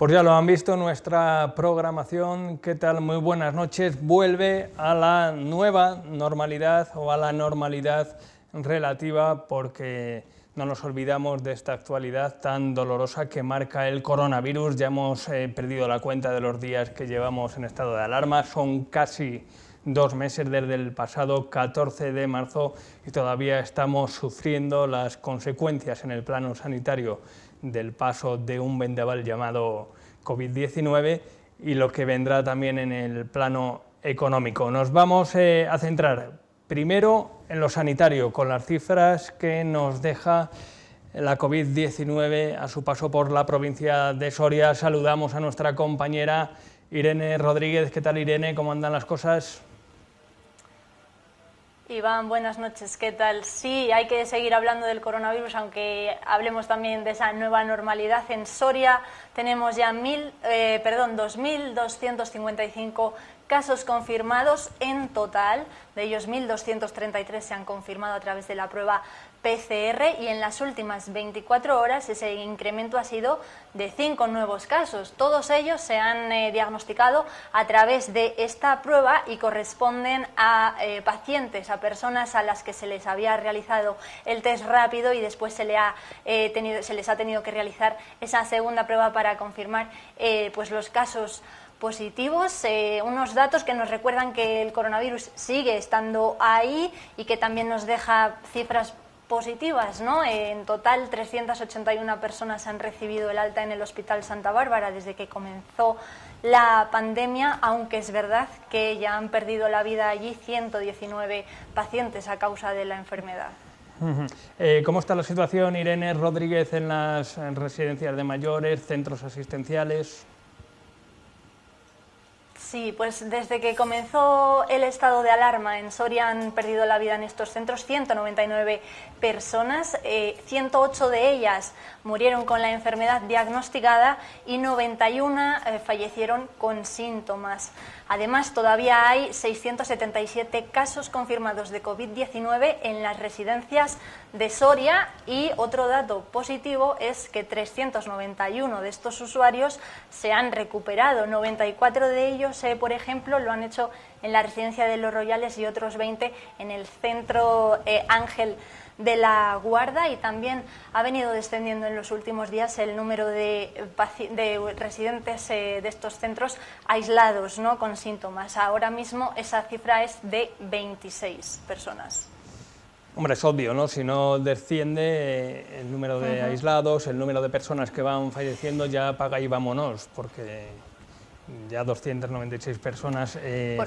Pues ya lo han visto, nuestra programación. ¿Qué tal? Muy buenas noches. Vuelve a la nueva normalidad o a la normalidad relativa, porque no nos olvidamos de esta actualidad tan dolorosa que marca el coronavirus. Ya hemos perdido la cuenta de los días que llevamos en estado de alarma. Son casi 2 meses desde el pasado 14 de marzo y todavía estamos sufriendo las consecuencias en el plano sanitario del paso de un vendaval llamado COVID-19 y lo que vendrá también en el plano económico. Nos vamos a centrar primero en lo sanitario, con las cifras que nos deja la COVID-19 a su paso por la provincia de Soria. Saludamos a nuestra compañera Irene Rodríguez. ¿Qué tal, Irene? ¿Cómo andan las cosas? Iván, buenas noches, ¿qué tal? Sí, hay que seguir hablando del coronavirus, aunque hablemos también de esa nueva normalidad. En Soria tenemos ya 2.255 casos confirmados en total, de ellos 1.233 se han confirmado a través de la prueba PCR y en las últimas 24 horas ese incremento ha sido de 5 nuevos casos. Todos ellos se han diagnosticado a través de esta prueba y corresponden a pacientes, a personas a las que se les había realizado el test rápido y después se les ha tenido que realizar esa segunda prueba para confirmar pues los casos positivos, unos datos que nos recuerdan que el coronavirus sigue estando ahí y que también nos deja cifras positivas, ¿no? En total 381 personas han recibido el alta en el Hospital Santa Bárbara desde que comenzó la pandemia, aunque es verdad que ya han perdido la vida allí 119 pacientes a causa de la enfermedad. ¿Cómo está la situación, Irene Rodríguez, en las residencias de mayores, centros asistenciales? Sí, pues desde que comenzó el estado de alarma en Soria han perdido la vida en estos centros 199 personas, 108 de ellas murieron con la enfermedad diagnosticada y 91 fallecieron con síntomas. Además, todavía hay 677 casos confirmados de COVID-19 en las residencias de Soria y otro dato positivo es que 391 de estos usuarios se han recuperado, 94 de ellos, por ejemplo, lo han hecho en la residencia de Los Royales y otros 20 en el centro Ángel de la Guarda, y también ha venido descendiendo en los últimos días el número de residentes de estos centros aislados, ¿no?, con síntomas. Ahora mismo esa cifra es de 26 personas. Hombre, es obvio, ¿no? Si no desciende el número de aislados, el número de personas que van falleciendo, ya apaga y vámonos, porque ya 296 personas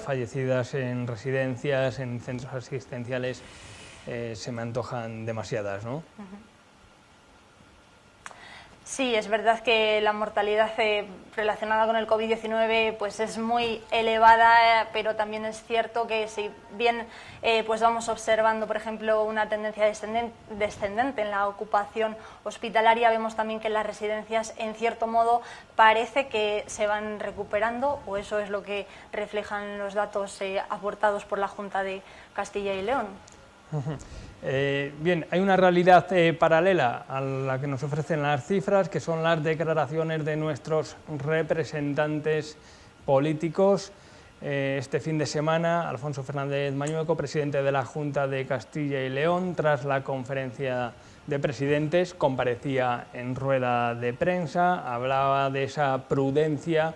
fallecidas en residencias, en centros asistenciales, se me antojan demasiadas, ¿no? Sí, es verdad que la mortalidad relacionada con el COVID-19 pues es muy elevada, pero también es cierto que si bien pues vamos observando, por ejemplo, una tendencia descendente en la ocupación hospitalaria, vemos también que las residencias, en cierto modo, parece que se van recuperando, o eso es lo que reflejan los datos aportados por la Junta de Castilla y León. Bien, hay una realidad paralela a la que nos ofrecen las cifras, que son las declaraciones de nuestros representantes políticos. Este fin de semana, Alfonso Fernández Mañueco, presidente de la Junta de Castilla y León, tras la conferencia de presidentes, comparecía en rueda de prensa, hablaba de esa prudencia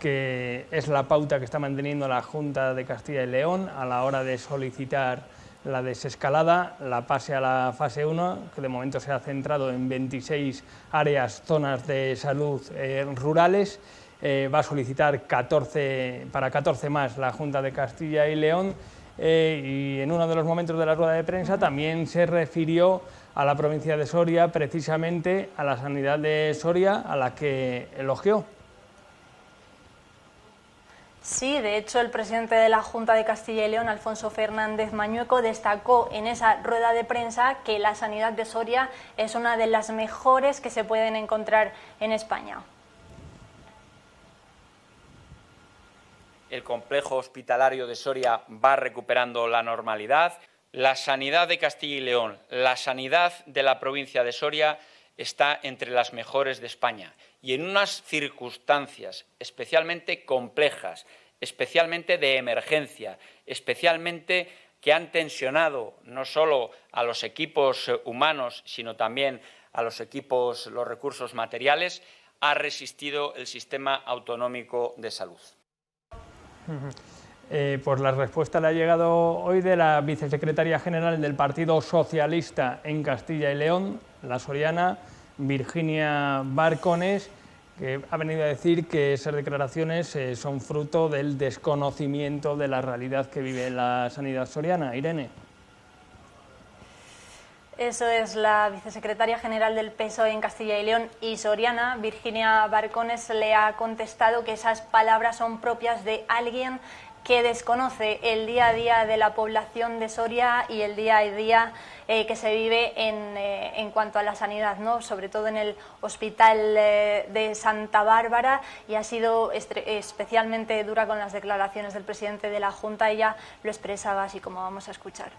que es la pauta que está manteniendo la Junta de Castilla y León a la hora de solicitar la desescalada, la pase a la fase 1, que de momento se ha centrado en 26 áreas, zonas de salud rurales. Va a solicitar 14 más la Junta de Castilla y León, y en uno de los momentos de la rueda de prensa también se refirió a la provincia de Soria, precisamente a la sanidad de Soria, a la que elogió. Sí, de hecho el presidente de la Junta de Castilla y León, Alfonso Fernández Mañueco, destacó en esa rueda de prensa que la sanidad de Soria es una de las mejores que se pueden encontrar en España. El complejo hospitalario de Soria va recuperando la normalidad. La sanidad de Castilla y León, la sanidad de la provincia de Soria está entre las mejores de España. y en unas circunstancias especialmente complejas, especialmente de emergencia, especialmente que han tensionado no solo a los equipos humanos, sino también a los recursos materiales, ha resistido el sistema autonómico de salud. Pues la respuesta le ha llegado hoy de la vicesecretaria general del Partido Socialista en Castilla y León, la soriana, Virginia Barcones, que ha venido a decir que esas declaraciones son fruto del desconocimiento de la realidad que vive la sanidad soriana. Irene. Eso es, la vicesecretaria general del PSOE en Castilla y León y soriana, Virginia Barcones, le ha contestado que esas palabras son propias de alguien que desconoce el día a día de la población de Soria y el día a día que se vive en cuanto a la sanidad, ¿no? Sobre todo en el hospital de Santa Bárbara, y ha sido especialmente dura con las declaraciones del presidente de la Junta. Ella lo expresaba así, como vamos a escuchar.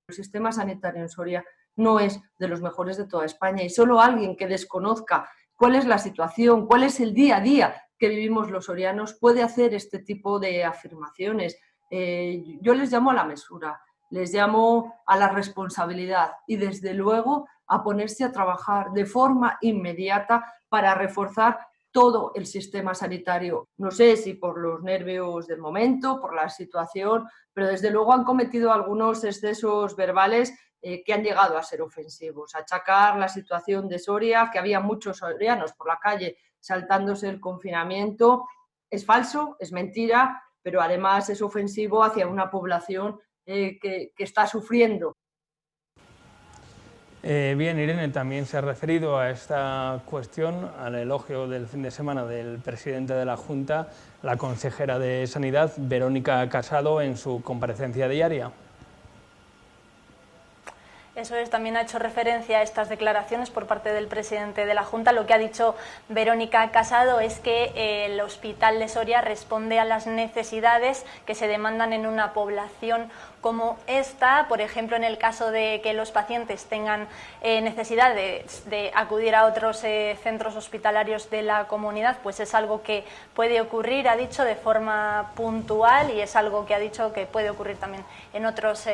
El sistema sanitario en Soria no es de los mejores de toda España, y solo alguien que desconozca cuál es la situación, cuál es el día a día que vivimos los sorianos puede hacer este tipo de afirmaciones. Yo les llamo a la mesura, les llamo a la responsabilidad y desde luego a ponerse a trabajar de forma inmediata para reforzar todo el sistema sanitario. No sé si por los nervios del momento, por la situación, pero desde luego han cometido algunos excesos verbales que han llegado a ser ofensivos. Achacar la situación de Soria, que había muchos sorianos por la calle saltándose el confinamiento, es falso, es mentira, pero además es ofensivo hacia una población que está sufriendo. Bien, Irene, también se ha referido a esta cuestión, al elogio del fin de semana del presidente de la Junta, la consejera de Sanidad, Verónica Casado, en su comparecencia diaria. Eso es, también ha hecho referencia a estas declaraciones por parte del presidente de la Junta. Lo que ha dicho Verónica Casado es que el Hospital de Soria responde a las necesidades que se demandan en una población como esta. Por ejemplo, en el caso de que los pacientes tengan necesidad de acudir a otros centros hospitalarios de la comunidad, pues es algo que puede ocurrir, ha dicho, de forma puntual, y es algo que ha dicho que puede ocurrir también en otros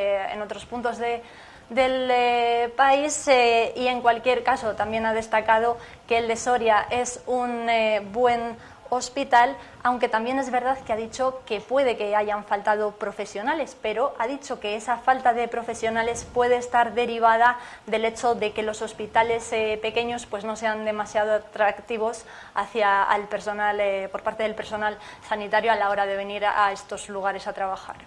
puntos del país, y en cualquier caso también ha destacado que el de Soria es un buen hospital, aunque también es verdad que ha dicho que puede que hayan faltado profesionales, pero ha dicho que esa falta de profesionales puede estar derivada del hecho de que los hospitales pequeños pues no sean demasiado atractivos hacia el personal, por parte del personal sanitario a la hora de venir a estos lugares a trabajar.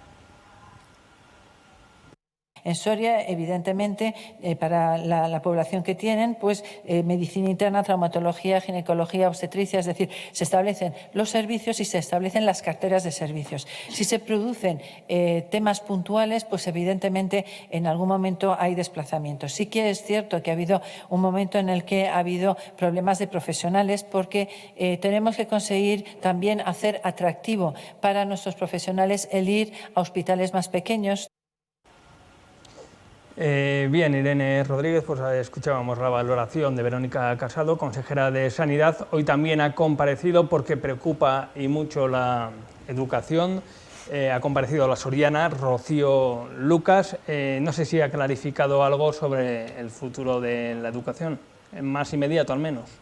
En Soria, evidentemente, para la población que tienen, pues medicina interna, traumatología, ginecología, obstetricia, es decir, se establecen los servicios y se establecen las carteras de servicios. Si se producen temas puntuales, pues evidentemente en algún momento hay desplazamientos. Sí que es cierto que ha habido un momento en el que ha habido problemas de profesionales, porque tenemos que conseguir también hacer atractivo para nuestros profesionales el ir a hospitales más pequeños. Bien, Irene Rodríguez, pues escuchábamos la valoración de Verónica Casado, consejera de Sanidad. Hoy también ha comparecido, porque preocupa y mucho la educación, ha comparecido la soriana Rocío Lucas. No sé si ha clarificado algo sobre el futuro de la educación, más inmediato al menos.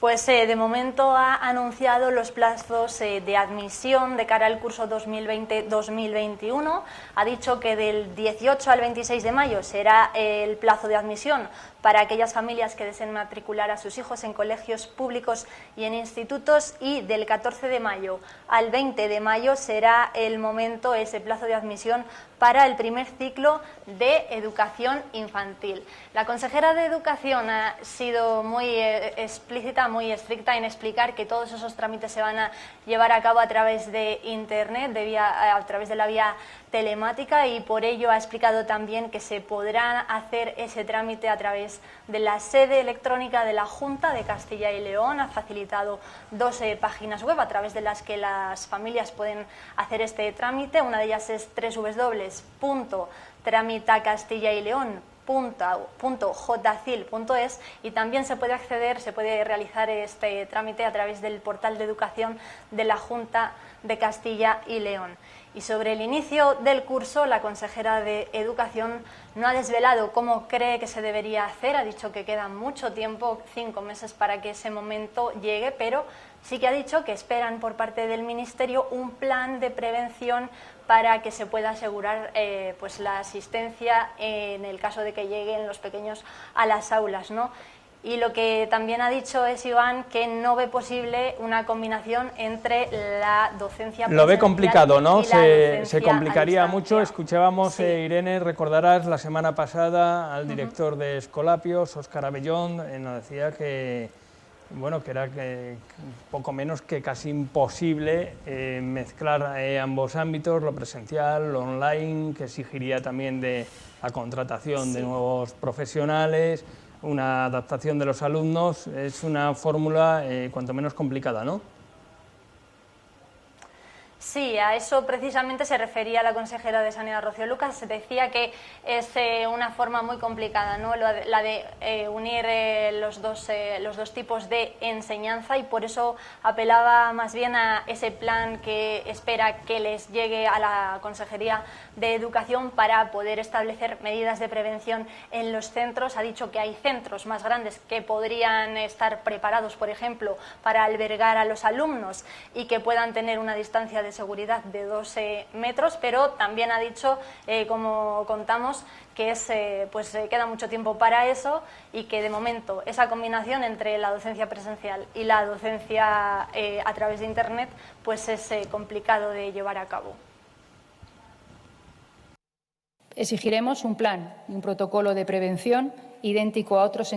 Pues de momento ha anunciado los plazos de admisión de cara al curso 2020-2021. Ha dicho que del 18 al 26 de mayo será el plazo de admisión para aquellas familias que deseen matricular a sus hijos en colegios públicos y en institutos, y del 14 de mayo al 20 de mayo será el momento, ese plazo de admisión para el primer ciclo de educación infantil. La consejera de Educación ha sido muy explícita, muy estricta en explicar que todos esos trámites se van a llevar a cabo a través de Internet, a través de la vía telemática, y por ello ha explicado también que se podrá hacer ese trámite a través de la sede electrónica de la Junta de Castilla y León. Ha facilitado 12 páginas web a través de las que las familias pueden hacer este trámite. Una de ellas es www.tramitacastillayleon.es www.jcil.es y también se puede realizar este trámite a través del portal de educación de la Junta de Castilla y León. Y sobre el inicio del curso, la consejera de Educación no ha desvelado cómo cree que se debería hacer, ha dicho que queda mucho tiempo, 5 meses para que ese momento llegue, pero sí que ha dicho que esperan por parte del Ministerio un plan de prevención para que se pueda asegurar pues la asistencia en el caso de que lleguen los pequeños a las aulas, ¿no? Y lo que también ha dicho es, Iván, que no ve posible una combinación entre la docencia presencial. Lo ve complicado, ¿no? Y la Se complicaría mucho. Escuchábamos, sí. Irene, recordarás la semana pasada al director de Escolapios, Óscar Abellón, nos decía que, bueno, que era poco menos que casi imposible mezclar ambos ámbitos, lo presencial, lo online, que exigiría también de la contratación de nuevos profesionales, una adaptación de los alumnos. Es una fórmula cuanto menos complicada, ¿no? Sí, a eso precisamente se refería la consejera de Sanidad, Rocío Lucas. Se decía que es una forma muy complicada, ¿no? La de unir los dos tipos de enseñanza, y por eso apelaba más bien a ese plan que espera que les llegue a la Consejería de Educación para poder establecer medidas de prevención en los centros. Ha dicho que hay centros más grandes que podrían estar preparados, por ejemplo, para albergar a los alumnos y que puedan tener una distancia de seguridad de 12 metros, pero también ha dicho, como contamos, que queda mucho tiempo para eso y que de momento esa combinación entre la docencia presencial y la docencia a través de Internet pues es complicado de llevar a cabo. Exigiremos un plan y un protocolo de prevención idéntico a otros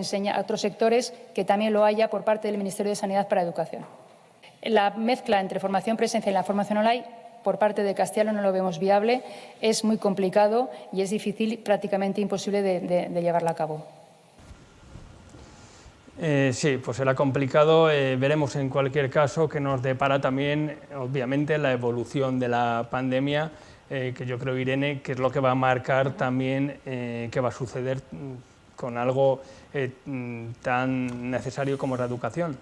sectores que también lo haya por parte del Ministerio de Sanidad para Educación. La mezcla entre formación presencial y la formación online por parte de Castilla y León no lo vemos viable, es muy complicado y es difícil, prácticamente imposible de llevarla a cabo. Sí, pues será complicado. Veremos en cualquier caso que nos depara también, obviamente, la evolución de la pandemia, que yo creo, Irene, que es lo que va a marcar también qué va a suceder con algo tan necesario como la educación.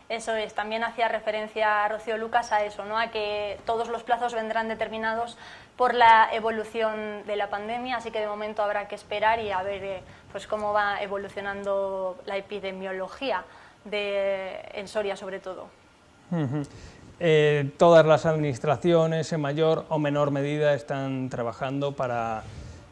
Eso es, también hacía referencia a Rocío Lucas a eso, ¿no? A que todos los plazos vendrán determinados por la evolución de la pandemia, así que de momento habrá que esperar y a ver pues cómo va evolucionando la epidemiología en Soria sobre todo. Todas las administraciones en mayor o menor medida están trabajando para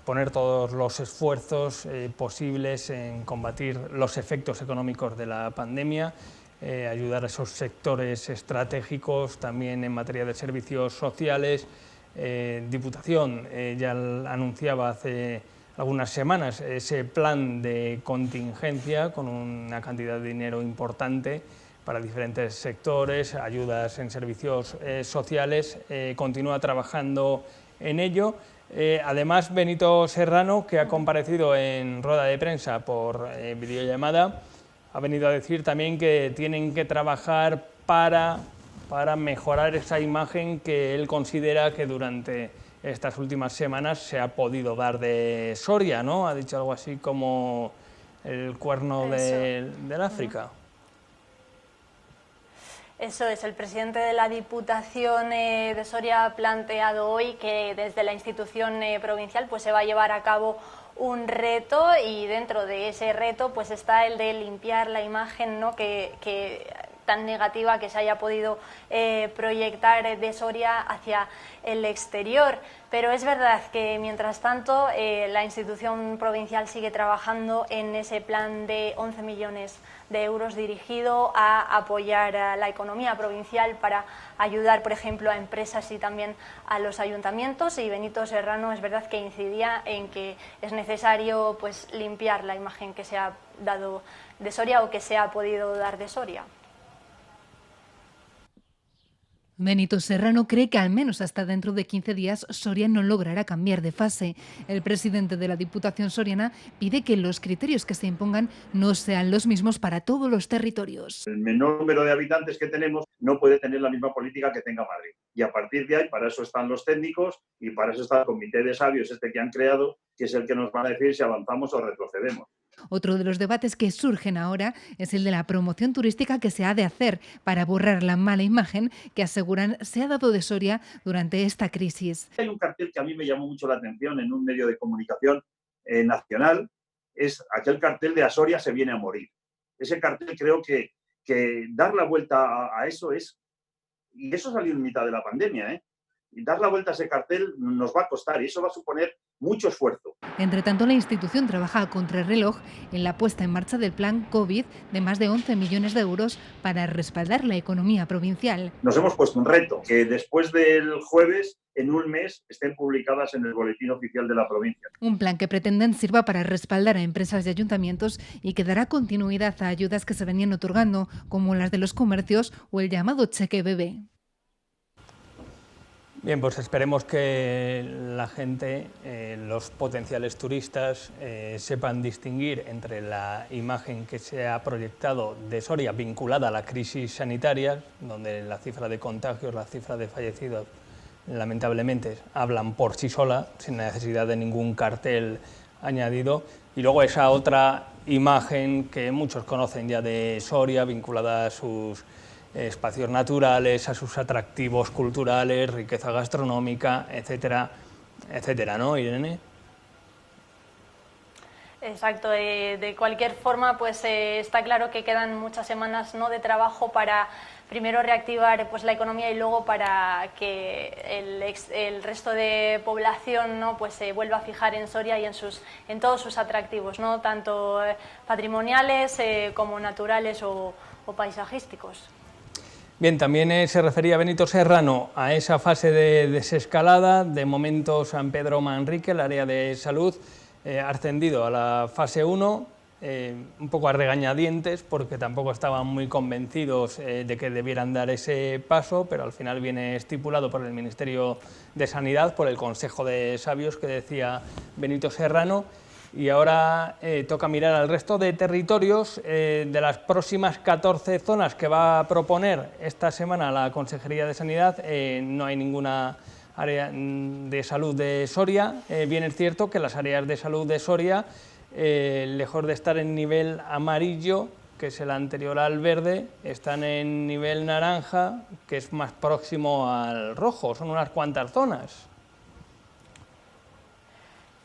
poner todos los esfuerzos posibles en combatir los efectos económicos de la pandemia, ayudar a esos sectores estratégicos, también en materia de servicios sociales. Diputación ya anunciaba hace algunas semanas ese plan de contingencia con una cantidad de dinero importante para diferentes sectores, ayudas en servicios sociales, continúa trabajando en ello. Además, Benito Serrano, que ha comparecido en rueda de prensa por videollamada, ha venido a decir también que tienen que trabajar para mejorar esa imagen que él considera que durante estas últimas semanas se ha podido dar de Soria, ¿no? Ha dicho algo así como el cuerno del África. Eso es, el presidente de la Diputación de Soria ha planteado hoy que desde la institución provincial pues se va a llevar a cabo un reto, y dentro de ese reto pues está el de limpiar la imagen, ¿no? que tan negativa que se haya podido proyectar de Soria hacia el exterior. Pero es verdad que mientras tanto la institución provincial sigue trabajando en ese plan de 11 millones de euros dirigido a apoyar a la economía provincial para ayudar, por ejemplo, a empresas y también a los ayuntamientos. Y Benito Serrano es verdad que incidía en que es necesario pues limpiar la imagen que se ha dado de Soria o que se ha podido dar de Soria. Benito Serrano cree que al menos hasta dentro de 15 días Soria no logrará cambiar de fase. El presidente de la Diputación soriana pide que los criterios que se impongan no sean los mismos para todos los territorios. El menor número de habitantes que tenemos no puede tener la misma política que tenga Madrid. Y a partir de ahí, para eso están los técnicos y para eso está el comité de sabios que han creado, que es el que nos van a decir si avanzamos o retrocedemos. Otro de los debates que surgen ahora es el de la promoción turística que se ha de hacer para borrar la mala imagen que aseguran se ha dado de Soria durante esta crisis. Hay un cartel que a mí me llamó mucho la atención en un medio de comunicación nacional, es aquel cartel de "A Soria se viene a morir". Ese cartel creo que dar la vuelta a eso es, y eso salió en mitad de la pandemia, y dar la vuelta a ese cartel nos va a costar y eso va a suponer mucho esfuerzo. Entre tanto, la institución trabaja a contrarreloj en la puesta en marcha del plan COVID de más de 11 millones de euros para respaldar la economía provincial. Nos hemos puesto un reto, que después del jueves, en un mes, estén publicadas en el Boletín Oficial de la provincia. Un plan que pretenden sirva para respaldar a empresas y ayuntamientos y que dará continuidad a ayudas que se venían otorgando, como las de los comercios o el llamado cheque bebé. Bien, pues esperemos que la gente, los potenciales turistas, sepan distinguir entre la imagen que se ha proyectado de Soria vinculada a la crisis sanitaria, donde la cifra de contagios, la cifra de fallecidos, lamentablemente, hablan por sí sola, sin necesidad de ningún cartel añadido, y luego esa otra imagen que muchos conocen ya de Soria, vinculada a sus espacios naturales, a sus atractivos culturales, riqueza gastronómica, etcétera, etcétera, ¿no, Irene? Exacto, de cualquier forma, pues está claro que quedan muchas semanas, ¿no?, de trabajo para primero reactivar pues la economía y luego para que el resto de población, ¿no?, pues se vuelva a fijar en Soria y en todos sus atractivos, ¿no?, tanto patrimoniales como naturales o paisajísticos. Bien, también se refería Benito Serrano a esa fase de desescalada. De momento San Pedro Manrique, el área de salud, ha ascendido a la fase 1, un poco a regañadientes, porque tampoco estaban muy convencidos de que debieran dar ese paso, pero al final viene estipulado por el Ministerio de Sanidad, por el Consejo de Sabios que decía Benito Serrano. Y ahora toca mirar al resto de territorios. De las próximas 14 zonas que va a proponer esta semana la Consejería de Sanidad, no hay ninguna área de salud de Soria. Bien es cierto que las áreas de salud de Soria, lejos de estar en nivel amarillo, que es el anterior al verde, están en nivel naranja, que es más próximo al rojo. Son unas cuantas zonas.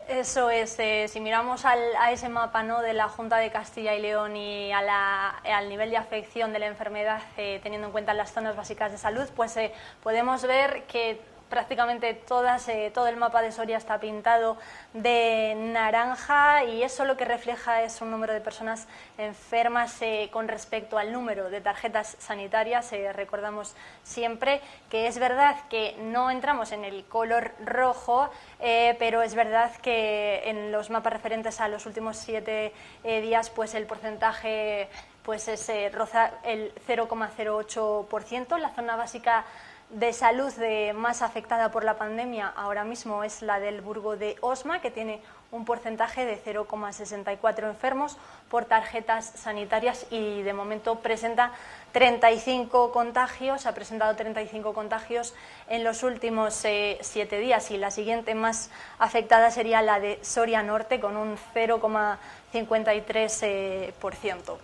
Eso es, si miramos a ese mapa, ¿no?, de la Junta de Castilla y León y al nivel de afección de la enfermedad, teniendo en cuenta las zonas básicas de salud, pues podemos ver que prácticamente todo el mapa de Soria está pintado de naranja y eso lo que refleja es un número de personas enfermas con respecto al número de tarjetas sanitarias. Recordamos siempre que es verdad que no entramos en el color rojo, pero es verdad que en los mapas referentes a los últimos 7 días pues el porcentaje pues roza el 0,08%. La zona básica de salud más afectada por la pandemia ahora mismo es la del Burgo de Osma, que tiene un porcentaje de 0,64 enfermos por tarjetas sanitarias y de momento presenta 35 contagios, ha presentado 35 contagios en los últimos 7 días, y la siguiente más afectada sería la de Soria Norte con un 0,53%.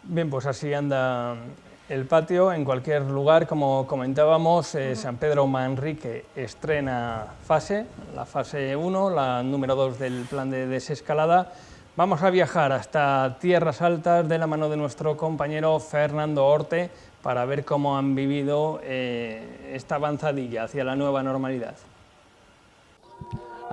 Bien, pues así anda el patio. En cualquier lugar, como comentábamos, San Pedro Manrique estrena fase, la fase 1, la número 2 del plan de desescalada. Vamos a viajar hasta Tierras Altas de la mano de nuestro compañero Fernando Orte para ver cómo han vivido esta avanzadilla hacia la nueva normalidad.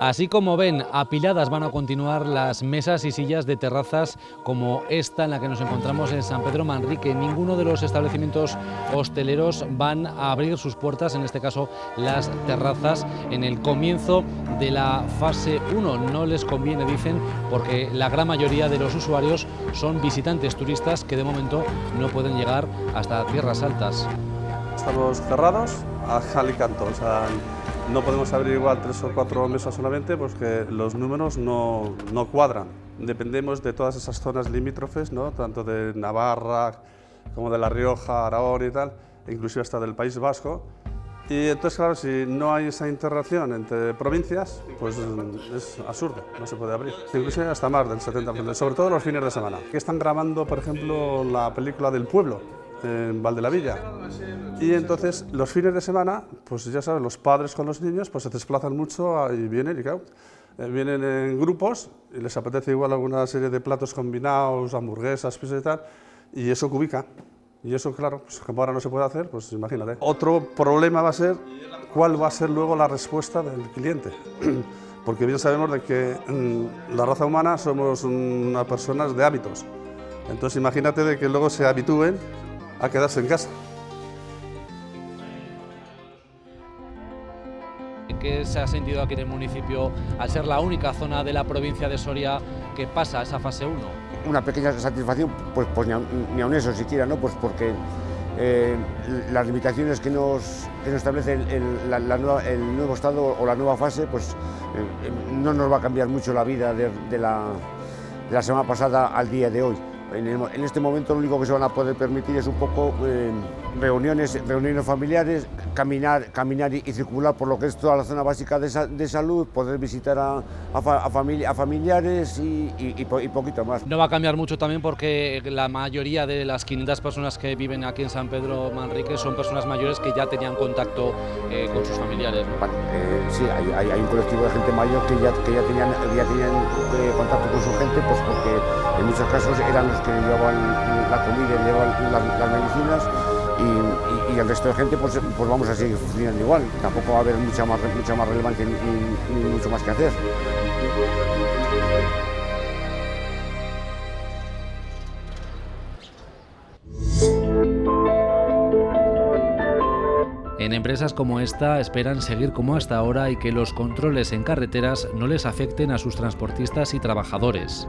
Así como ven, apiladas van a continuar las mesas y sillas de terrazas como esta en la que nos encontramos en San Pedro Manrique. Ninguno de los establecimientos hosteleros van a abrir sus puertas, en este caso las terrazas, en el comienzo de la fase 1. No les conviene, dicen, porque la gran mayoría de los usuarios son visitantes turistas que de momento no pueden llegar hasta tierras altas. Estamos cerrados a cal y canto, o sea, no podemos abrir igual 3 o 4 mesas solamente porque los números no cuadran. Dependemos de todas esas zonas limítrofes, ¿no? Tanto de Navarra como de La Rioja, Aragón y tal, inclusive hasta del País Vasco. Y entonces, claro, si no hay esa interacción entre provincias, pues es absurdo, no se puede abrir. Inclusive hasta más del 70%, sobre todo los fines de semana. Que están grabando, por ejemplo, la película del pueblo en Valdelavilla. Y entonces los fines de semana, pues ya sabes, los padres con los niños pues se desplazan mucho y vienen y claro, vienen en grupos y les apetece igual alguna serie de platos combinados, hamburguesas, pizza y tal, y eso cubica. Y eso, claro, pues como ahora no se puede hacer, pues imagínate. Otro problema va a ser cuál va a ser luego la respuesta del cliente. Porque bien sabemos de que la raza humana somos unas personas de hábitos. Entonces imagínate de que luego se habitúen a quedarse en casa. ¿Qué se ha sentido aquí en el municipio al ser la única zona de la provincia de Soria que pasa a esa fase 1? Una pequeña satisfacción, pues ni aun eso siquiera, ¿no? Pues porque las limitaciones que nos establece el nuevo estado o la nueva fase, pues no nos va a cambiar mucho la vida de la semana pasada al día de hoy. En este momento lo único que se van a poder permitir es un poco reuniones familiares, caminar y circular por lo que es toda la zona básica de salud, poder visitar a familiares y poquito más. No va a cambiar mucho también porque la mayoría de las 500 personas que viven aquí en San Pedro Manrique son personas mayores que ya tenían contacto con sus familiares, ¿no? Sí, hay un colectivo de gente mayor que ya tenían contacto con su gente, pues porque en muchos casos eran los que llevaban la comida, llevaban las medicinas y el resto de gente pues vamos a seguir funcionando igual. Tampoco va a haber mucha más relevancia ni mucho más que hacer. En empresas como esta esperan seguir como hasta ahora y que los controles en carreteras no les afecten a sus transportistas y trabajadores.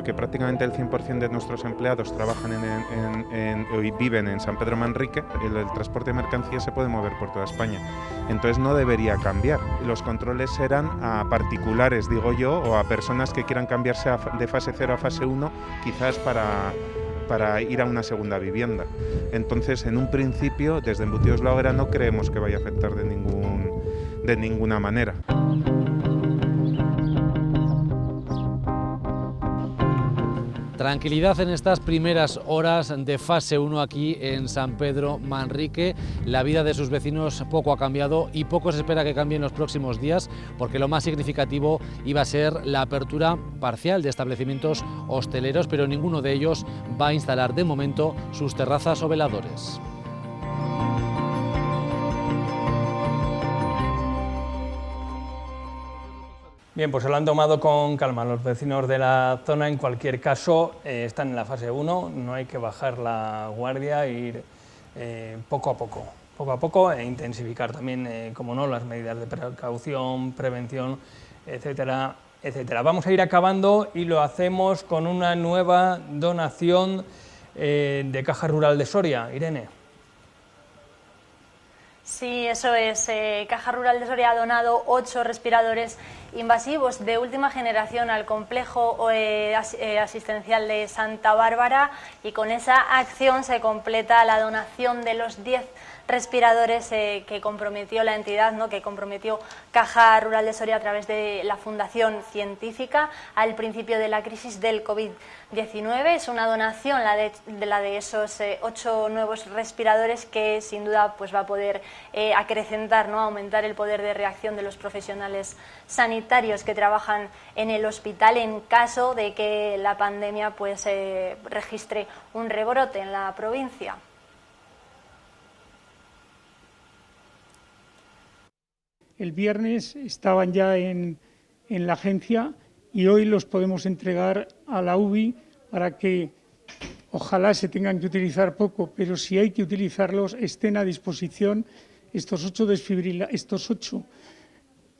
Que prácticamente el 100% de nuestros empleados trabajan y viven en San Pedro Manrique, el transporte de mercancías se puede mover por toda España. Entonces no debería cambiar. Los controles serán a particulares, digo yo, o a personas que quieran cambiarse de fase 0 a fase 1, quizás para ir a una segunda vivienda. Entonces, en un principio, desde Embutidos La Hoguera no creemos que vaya a afectar de ninguna manera. Tranquilidad en estas primeras horas de fase 1 aquí en San Pedro Manrique. La vida de sus vecinos poco ha cambiado y poco se espera que cambie en los próximos días, porque lo más significativo iba a ser la apertura parcial de establecimientos hosteleros, pero ninguno de ellos va a instalar de momento sus terrazas o veladores. Bien, pues se lo han tomado con calma los vecinos de la zona. En cualquier caso, están en la fase 1, no hay que bajar la guardia e ir poco a poco e intensificar también, como no, las medidas de precaución, prevención, etcétera, etcétera. Vamos a ir acabando y lo hacemos con una nueva donación de Caja Rural de Soria. Irene. Sí, eso es. Caja Rural de Soria ha donado 8 respiradores invasivos de última generación al complejo asistencial de Santa Bárbara, y con esa acción se completa la donación de los 10 respiradores que comprometió la entidad, ¿no?, que comprometió Caja Rural de Soria a través de la Fundación Científica al principio de la crisis del COVID-19. Es una donación la de esos 8 nuevos respiradores que sin duda pues va a poder acrecentar, ¿no?, aumentar el poder de reacción de los profesionales sanitarios que trabajan en el hospital en caso de que la pandemia pues registre un rebrote en la provincia. el viernes estaban ya en la agencia y hoy los podemos entregar a la UBI para que ojalá se tengan que utilizar poco, pero si hay que utilizarlos estén a disposición estos 8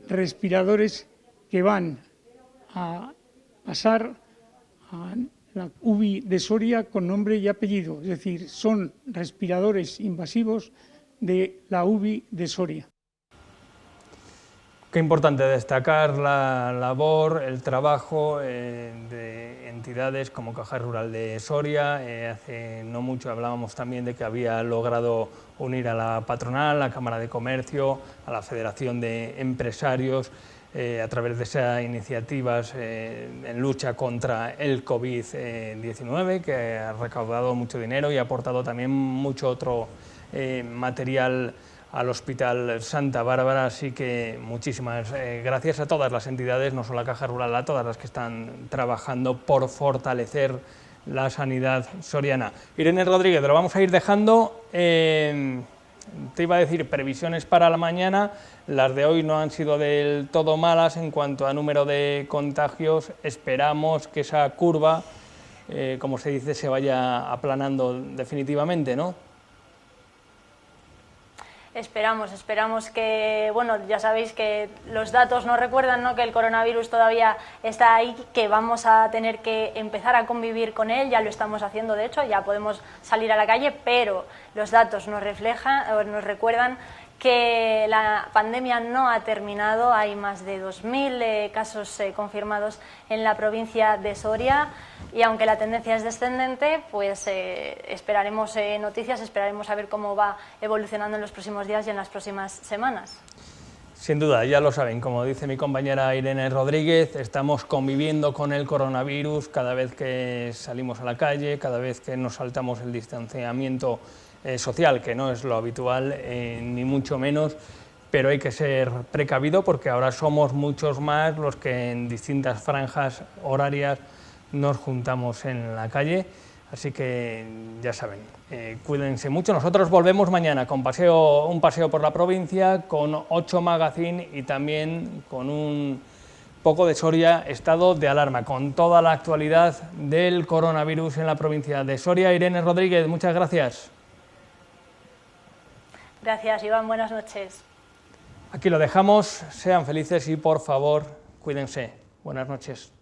respiradores que van a pasar a la UBI de Soria con nombre y apellido, es decir, son respiradores invasivos de la UBI de Soria. Qué importante destacar la labor, el trabajo de entidades como Caja Rural de Soria. Hace no mucho hablábamos también de que había logrado unir a la patronal, a la Cámara de Comercio, a la Federación de Empresarios, a través de esas iniciativas en lucha contra el COVID-19, que ha recaudado mucho dinero y ha aportado también mucho otro material al Hospital Santa Bárbara, así que muchísimas gracias a todas las entidades, no solo a Caja Rural, a todas las que están trabajando por fortalecer la sanidad soriana. Irene Rodríguez, lo vamos a ir dejando. Te iba a decir previsiones para la mañana, las de hoy no han sido del todo malas en cuanto a número de contagios. Esperamos que esa curva, como se dice, se vaya aplanando definitivamente, ¿no? Esperamos que, bueno, ya sabéis que los datos nos recuerdan, ¿no?, que el coronavirus todavía está ahí, que vamos a tener que empezar a convivir con él, ya lo estamos haciendo de hecho, ya podemos salir a la calle, pero los datos nos recuerdan que la pandemia no ha terminado. Hay más de 2.000 casos confirmados en la provincia de Soria y aunque la tendencia es descendente, pues esperaremos noticias, esperaremos a ver cómo va evolucionando en los próximos días y en las próximas semanas. Sin duda, ya lo saben, como dice mi compañera Irene Rodríguez, estamos conviviendo con el coronavirus cada vez que salimos a la calle, cada vez que nos saltamos el distanciamiento social, que no es lo habitual, ni mucho menos, pero hay que ser precavido porque ahora somos muchos más los que en distintas franjas horarias nos juntamos en la calle, así que ya saben, cuídense mucho. Nosotros volvemos mañana con un paseo por la provincia, con 8 Magazine y también con un poco de Soria, estado de alarma, con toda la actualidad del coronavirus en la provincia de Soria. Irene Rodríguez, muchas gracias. Gracias, Iván, buenas noches. Aquí lo dejamos, sean felices y por favor, cuídense. Buenas noches.